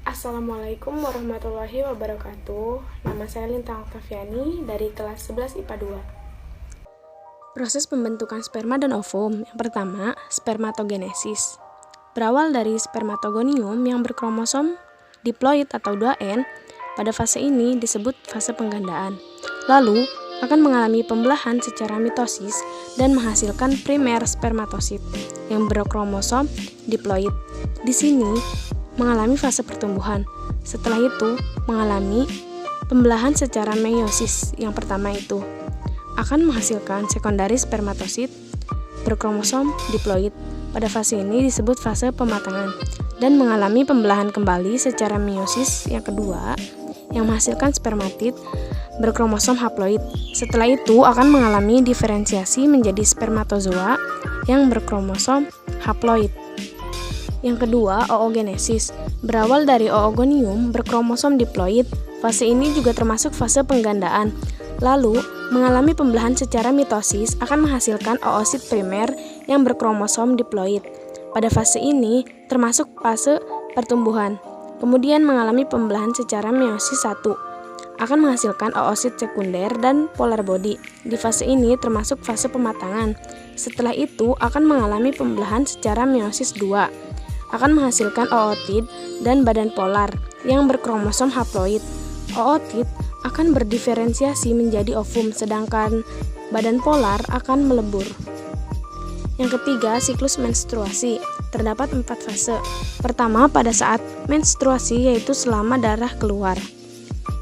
Assalamualaikum warahmatullahi wabarakatuh. Nama saya Lintang Oktaviani dari kelas 11 IPA 2. Proses pembentukan sperma dan ovum. Yang pertama, spermatogenesis. Berawal dari spermatogonium yang berkromosom diploid atau 2N, pada fase ini disebut fase penggandaan. Lalu, akan mengalami pembelahan secara mitosis dan menghasilkan primer spermatosit yang berkromosom diploid. Di sini mengalami fase pertumbuhan. Setelah itu mengalami pembelahan secara meiosis. Yang pertama itu akan menghasilkan sekundaris spermatosit berkromosom diploid. Pada fase ini disebut fase pematangan dan mengalami pembelahan kembali secara meiosis yang kedua yang menghasilkan spermatid berkromosom haploid. Setelah itu akan mengalami diferensiasi menjadi spermatozoa yang berkromosom haploid. Yang kedua, oogenesis. Berawal dari oogonium berkromosom diploid, fase ini juga termasuk fase penggandaan. Lalu, mengalami pembelahan secara mitosis akan menghasilkan oosit primer yang berkromosom diploid. Pada fase ini termasuk fase pertumbuhan. Kemudian mengalami pembelahan secara meiosis 1 akan menghasilkan oosit sekunder dan polar body. Di fase ini termasuk fase pematangan. Setelah itu akan mengalami pembelahan secara meiosis 2 akan menghasilkan ootid dan badan polar yang berkromosom haploid. Ootid akan berdiferensiasi menjadi ovum, sedangkan badan polar akan melebur. Yang ketiga, siklus menstruasi. Terdapat 4 fase. Pertama, pada saat menstruasi, yaitu selama darah keluar.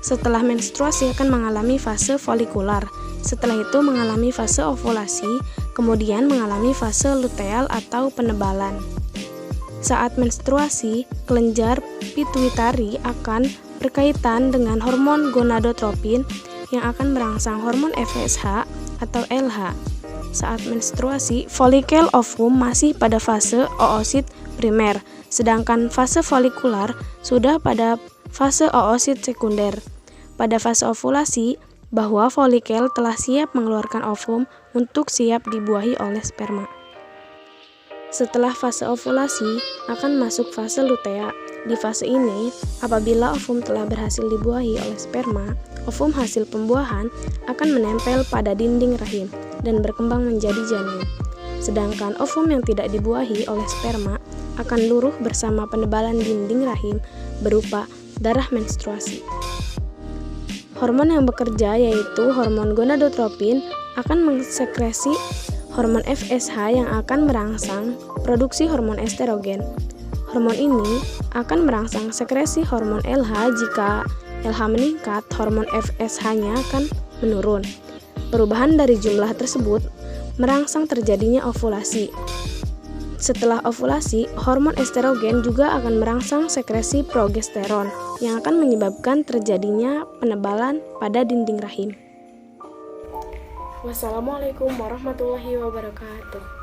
Setelah menstruasi akan mengalami fase folikular. Setelah itu mengalami fase ovulasi, kemudian mengalami fase luteal atau penebalan. Saat menstruasi, kelenjar pituitari akan berkaitan dengan hormon gonadotropin yang akan merangsang hormon FSH atau LH. Saat menstruasi, folikel ovum masih pada fase oosit primer, sedangkan fase folikular sudah pada fase oosit sekunder. Pada fase ovulasi, bahwa folikel telah siap mengeluarkan ovum untuk siap dibuahi oleh sperma. Setelah fase ovulasi, akan masuk fase lutea. Di fase ini, apabila ovum telah berhasil dibuahi oleh sperma, ovum hasil pembuahan akan menempel pada dinding rahim dan berkembang menjadi janin. Sedangkan ovum yang tidak dibuahi oleh sperma akan luruh bersama penebalan dinding rahim berupa darah menstruasi. Hormon yang bekerja yaitu hormon gonadotropin akan mensekresi hormon FSH yang akan merangsang produksi hormon estrogen. Hormon ini akan merangsang sekresi hormon LH. Jika LH meningkat, hormon FSH-nya akan menurun. Perubahan dari jumlah tersebut merangsang terjadinya ovulasi. Setelah ovulasi, hormon estrogen juga akan merangsang sekresi progesteron yang akan menyebabkan terjadinya penebalan pada dinding rahim. Wassalamualaikum warahmatullahi wabarakatuh.